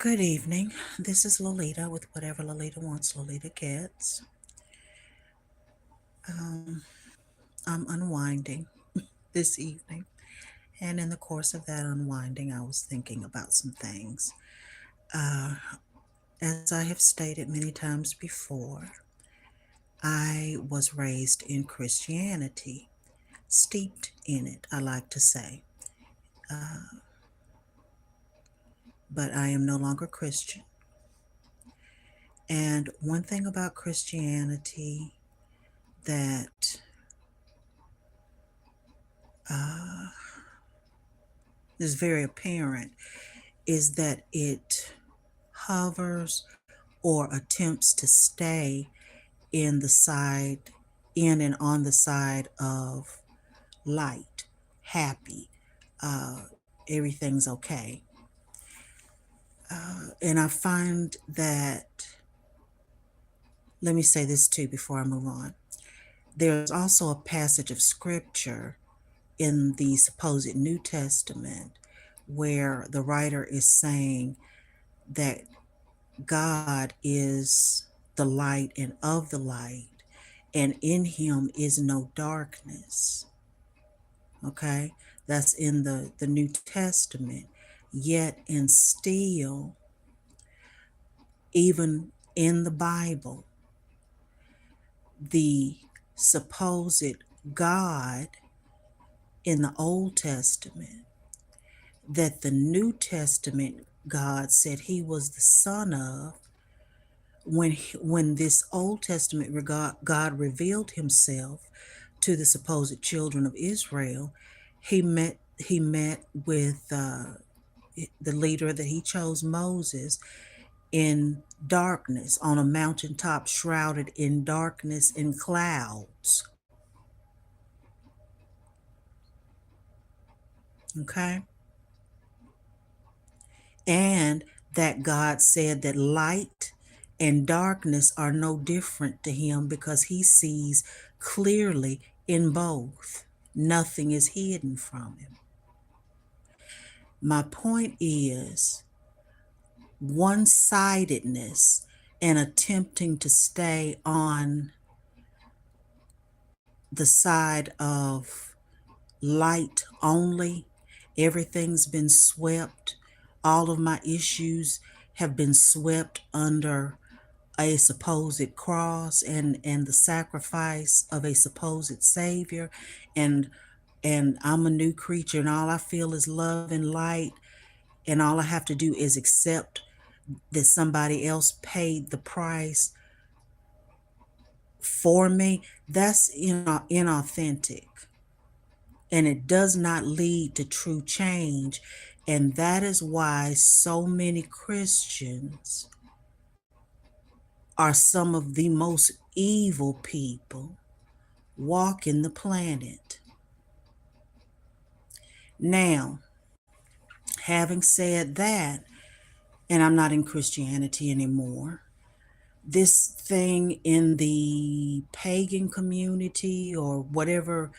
Good evening. This is Lolita with Whatever Lolita Wants, Lolita Gets. Um, I'm unwinding this evening, and in the course of that unwinding, I was thinking about some things. Uh, as I have stated many times before, I was raised in Christianity, steeped in it, I like to say. Uh, but I am no longer Christian. And one thing about Christianity that uh, is very apparent is that it hovers or attempts to stay in the side, in and on the side of light, happy, uh, everything's okay. And I find that, let me say this too before I move on. There's also a passage of scripture in the supposed New Testament where the writer is saying that God is the light and of the light, and in him is no darkness. Okay? That's in the New Testament. Yet and still, even in the Bible, the supposed God in the Old Testament that the New Testament God said he was the son of, when this Old Testament God revealed himself to the supposed children of Israel, he met with the leader that he chose, Moses, in darkness on a mountaintop shrouded in darkness and clouds. Okay? And that God said that light and darkness are no different to him because he sees clearly in both. Nothing is hidden from him. My point is one sidedness and attempting to stay on the side of light only. Everything's been swept. All of my issues have been swept under a supposed cross and the sacrifice of a supposed savior, and I'm a new creature and all I feel is love and light, and all I have to do is accept that somebody else paid the price for me. That's inauthentic, and it does not lead to true change. And that is why so many Christians are some of the most evil people walking the planet. Now, having said that, and I'm not in Christianity anymore, this thing in the pagan community or whatever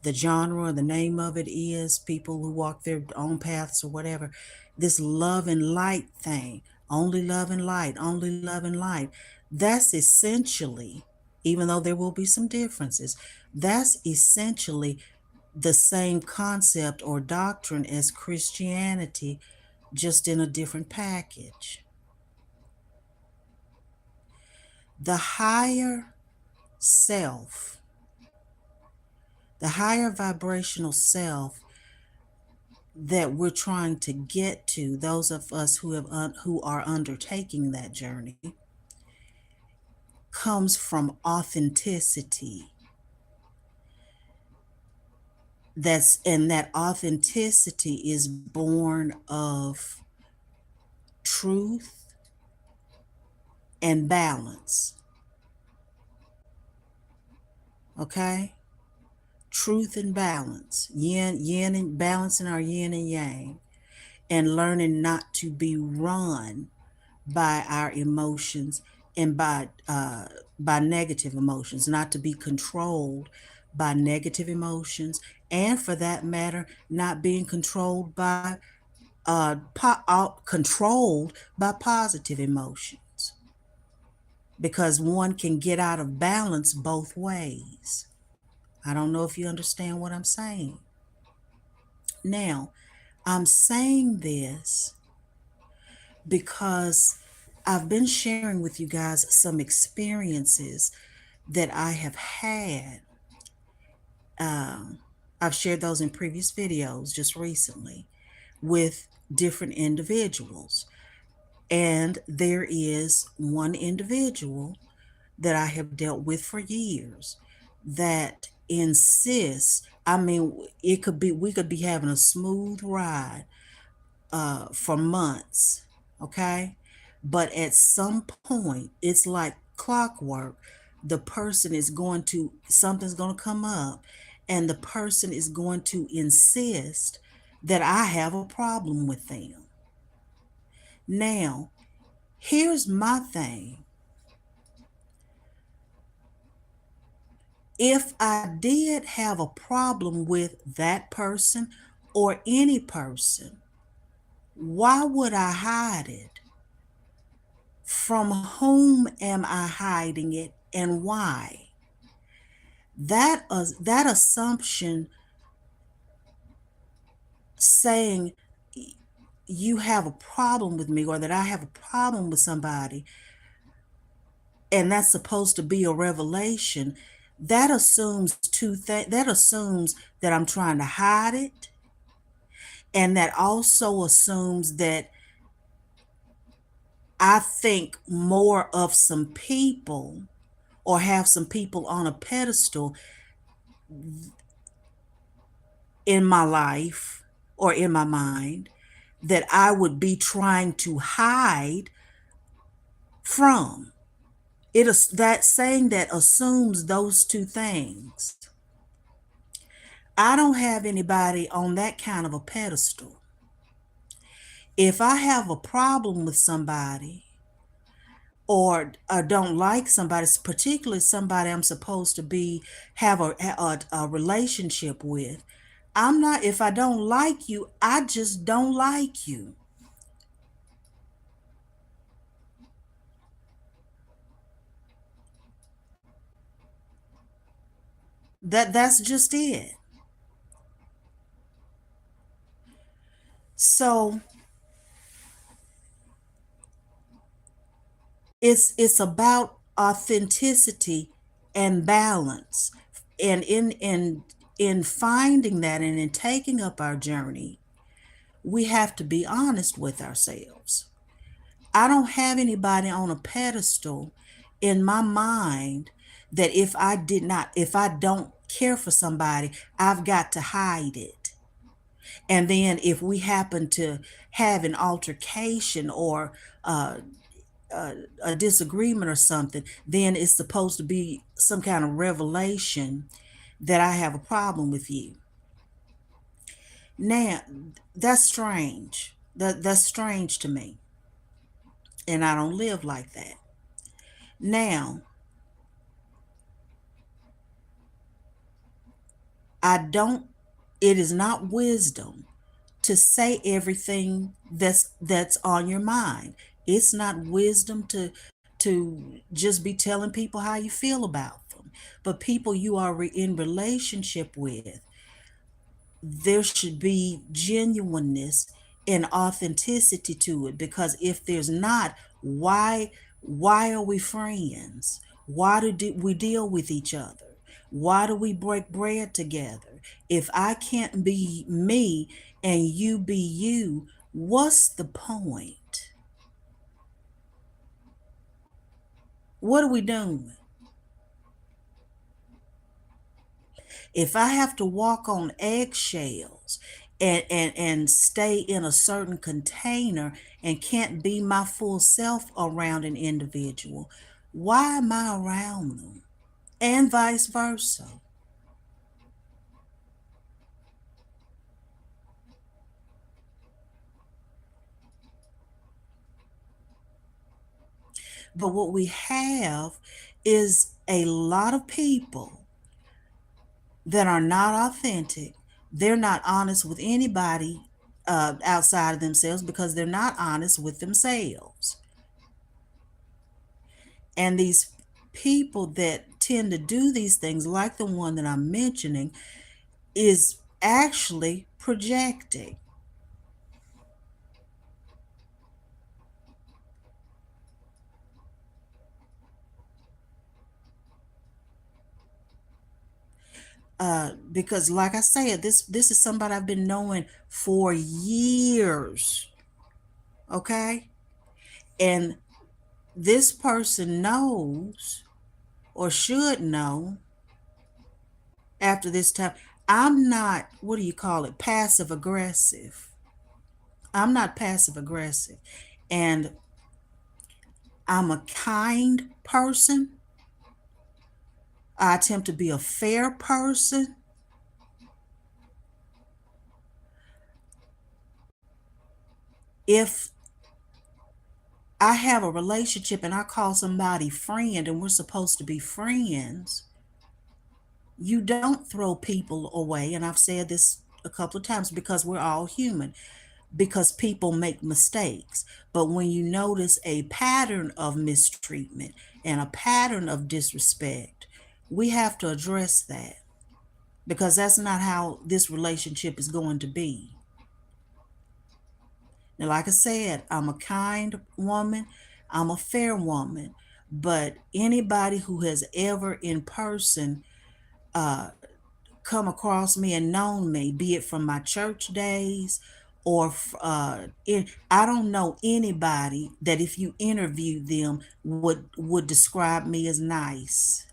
the genre or the name of it is, people who walk their own paths or whatever, this love and light thing, only love and light, only love and light, that's essentially, even though there will be some differences, that's essentially the same concept or doctrine as Christianity, just in a different package. The higher self, the higher vibrational self that we're trying to get to, those of us who are undertaking that journey, comes from authenticity. That authenticity is born of truth and balance. Okay? Truth and balance. Yin and balancing our yin and yang, and learning not to be run by our emotions and by negative emotions, not to be controlled by negative emotions, and for that matter, not being controlled by controlled by positive emotions, because one can get out of balance both ways. I don't know if you understand what I'm saying. Now, I'm saying this because I've been sharing with you guys some experiences that I have had. Um, I've shared those in previous videos just recently with different individuals. And there is one individual that I have dealt with for years that insists, I mean, we could be having a smooth ride for months, okay? But at some point, it's like clockwork. The person is going to, something's going to come up, and the person is going to insist that I have a problem with them. Now, here's my thing. If I did have a problem with that person or any person, why would I hide it? From whom am I hiding it, and why? That assumption, saying you have a problem with me or that I have a problem with somebody, and that's supposed to be a revelation, that assumes two things. That assumes that I'm trying to hide it, and that also assumes that I think more of some people or have some people on a pedestal in my life or in my mind that I would be trying to hide from. It is that saying that assumes those two things. I don't have anybody on that kind of a pedestal. If I have a problem with somebody or don't like somebody, particularly somebody I'm supposed to be have a relationship with, I'm not, if I don't like you, I just don't like you. That's just it. So it's about authenticity and balance. And in finding that and in taking up our journey, we have to be honest with ourselves. I don't have anybody on a pedestal in my mind that if I don't care for somebody, I've got to hide it. And then if we happen to have an altercation or uh, a disagreement or something, then it's supposed to be some kind of revelation that I have a problem with you. Now, that's strange. That's strange to me. And I don't live like that. Now, I don't, it is not wisdom to say everything that's on your mind. It's not wisdom to just be telling people how you feel about them. But people you are in relationship with, there should be genuineness and authenticity to it, because if there's not, why are we friends? Why do we deal with each other? Why do we break bread together? If I can't be me and you be you, what's the point? What are we doing? If I have to walk on eggshells and stay in a certain container and can't be my full self around an individual, why am I around them? And vice versa. But what we have is a lot of people that are not authentic. They're not honest with anybody outside of themselves because they're not honest with themselves. And these people that tend to do these things, like the one that I'm mentioning, is actually projecting. Because like I said, this is somebody I've been knowing for years. Okay? And this person knows or should know after this time. I'm not, what do you call it, passive aggressive. I'm not passive aggressive. And I'm a kind person. I attempt to be a fair person. If I have a relationship and I call somebody friend and we're supposed to be friends, you don't throw people away. And I've said this a couple of times because we're all human, because people make mistakes. But when you notice a pattern of mistreatment and a pattern of disrespect, we have to address that because that's not how this relationship is going to be. Now, like I said, I'm a kind woman, I'm a fair woman, but anybody who has ever in person uh, come across me and known me, be it from my church days or I don't know anybody that if you interview them would describe me as nice.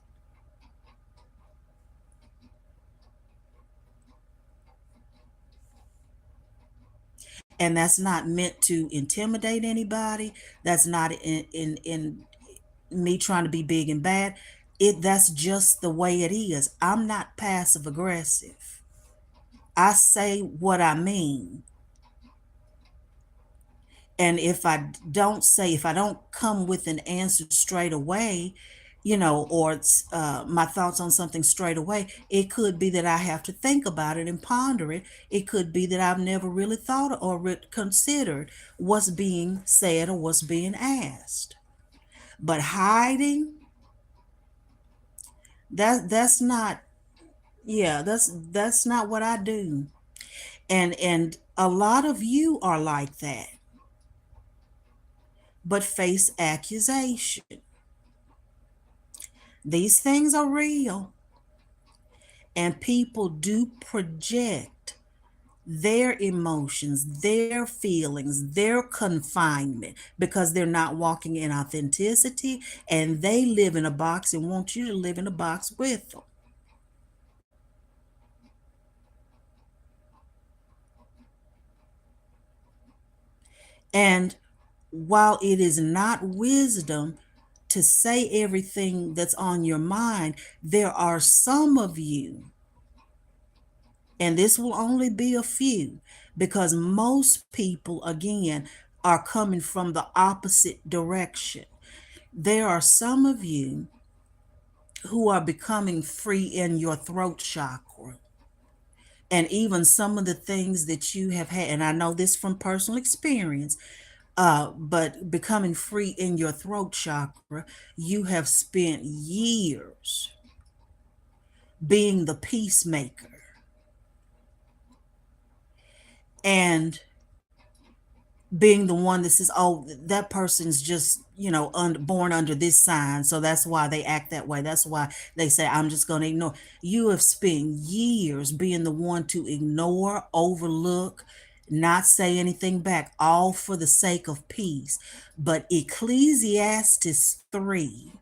And that's not meant to intimidate anybody. That's not in me trying to be big and bad. That's just the way it is. I'm not passive aggressive. I say what I mean. And if I don't come with an answer straight away, or my thoughts on something straight away, it could be that I have to think about it and ponder it. It could be that I've never really thought or considered what's being said or what's being asked. But hiding, that's not, yeah, that's not what I do. And a lot of you are like that, but face accusation. These things are real, and people do project their emotions, their feelings, their confinement because they're not walking in authenticity and they live in a box and want you to live in a box with them. And while it is not wisdom to say everything that's on your mind, there are some of you, and this will only be a few, because most people, again, are coming from the opposite direction. There are some of you who are becoming free in your throat chakra. And even some of the things that you have had, and I know this from personal experience, but becoming free in your throat chakra, you have spent years being the peacemaker. And being the one that says, oh, that person's just, born under this sign. So that's why they act that way. That's why they say, I'm just going to ignore. You have spent years being the one to ignore, overlook, not say anything back, all for the sake of peace. But Ecclesiastes 3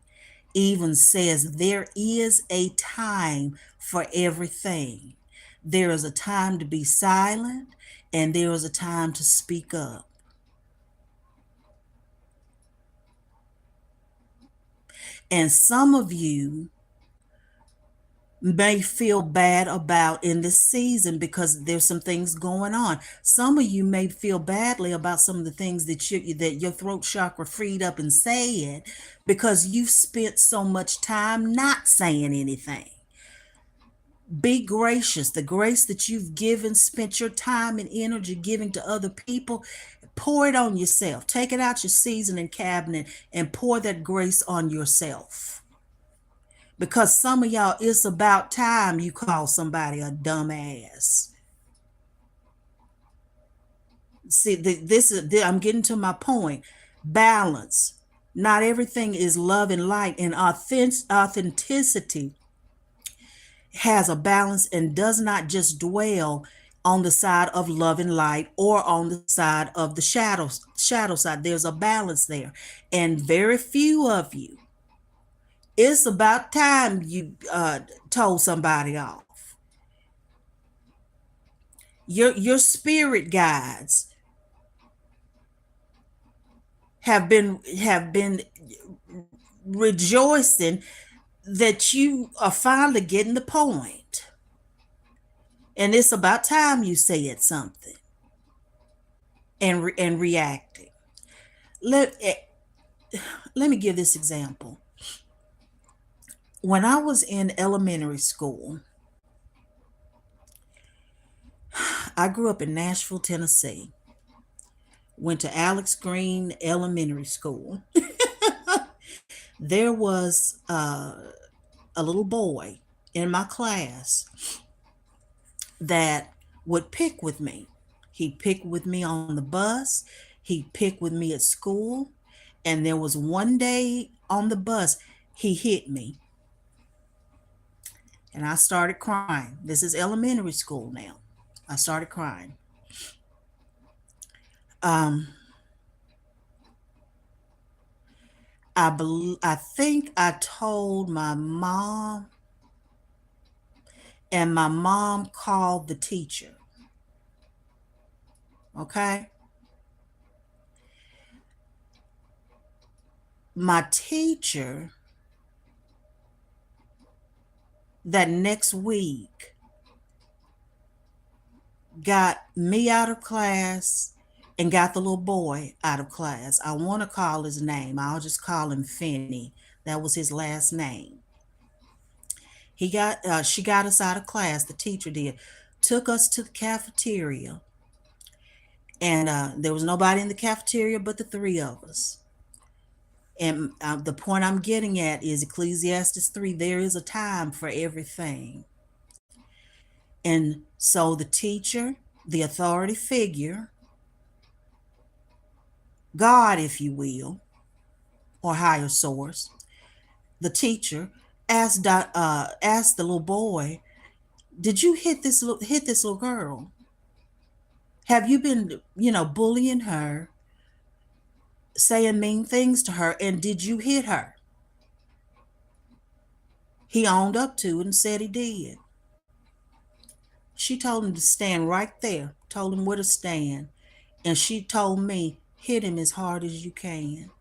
even says there is a time for everything. There is a time to be silent, and there is a time to speak up. And some of you may feel bad about in this season because there's some things going on. Some of you may feel badly about some of the things that your throat chakra freed up and said because you've spent so much time not saying anything. Be gracious. The grace that you've given, spent your time and energy giving to other people, pour it on yourself. Take it out your seasoning cabinet and pour that grace on yourself. Because some of y'all, it's about time you call somebody a dumbass. See, I'm getting to my point. Balance. Not everything is love and light, and authenticity has a balance and does not just dwell on the side of love and light or on the side of the shadow side. There's a balance there, and very few of you, it's about time you told somebody off. Your spirit guides have been rejoicing that you are finally getting the point, and it's about time you said something and reacting. let eh, let me give this example. When I was in elementary school, I grew up in Nashville, Tennessee. Went to Alex Green Elementary School. There was a little boy in my class that would pick with me. He'd pick with me on the bus. He'd pick with me at school. And there was one day on the bus, he hit me. And I started crying. This is elementary school now. I started crying. Um, I think I told my mom, and my mom called the teacher. Okay? My teacher that next week got me out of class and got the little boy out of class. I want to call his name. I'll just call him Finney. That was his last name. She got us out of class. The teacher did. Took us to the cafeteria, and there was nobody in the cafeteria but the three of us. And the point I'm getting at is Ecclesiastes 3. There is a time for everything. And so the teacher, the authority figure, God, if you will, or higher source, the teacher asked the little boy, "Did you hit this little girl? Have you been, bullying her, saying mean things to her, and did you hit her?" He owned up to it and said he did. She told him to stand right there, told him where to stand, and she told me, "Hit him as hard as you can."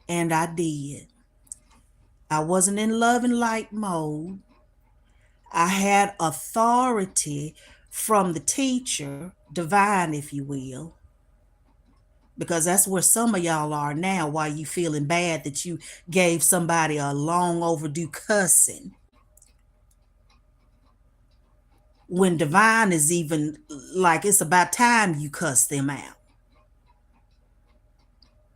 And I did. I wasn't in love and light mode. I had authority from the teacher, divine, if you will, because that's where some of y'all are now, while you feeling bad that you gave somebody a long overdue cussing, when divine is even like, it's about time you cuss them out.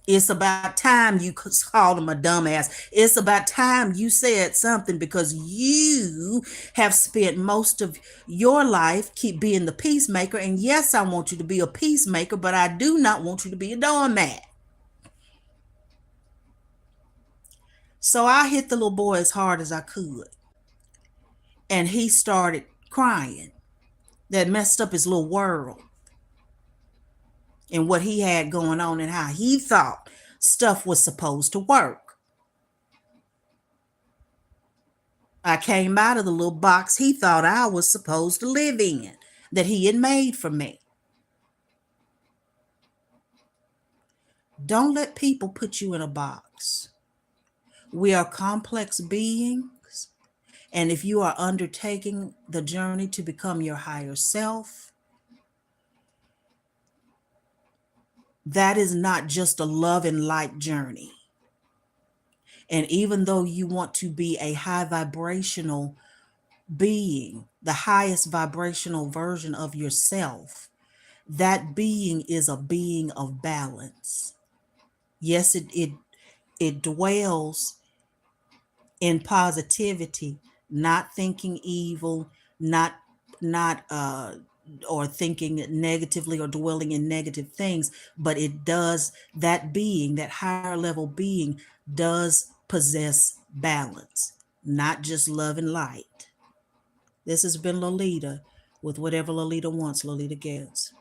It's about time you called them a dumbass. It's about time you said something, because you have spent most of your life keep being the peacemaker. And yes, I want you to be a peacemaker, but I do not want you to be a doormat. So I hit the little boy as hard as I could. And he started crying. That messed up his little world and what he had going on and how he thought stuff was supposed to work. I came out of the little box he thought I was supposed to live in, that he had made for me. Don't let people put you in a box. We are complex beings, and if you are undertaking the journey to become your higher self, that is not just a love and light journey. And even though you want to be a high vibrational being, the highest vibrational version of yourself, that being is a being of balance. Yes, it dwells in positivity, not thinking evil, not not or thinking negatively or dwelling in negative things, but it does, that being, that higher level being does possess balance, not just love and light. This has been Lolita with Whatever Lolita Wants, Lolita Gets.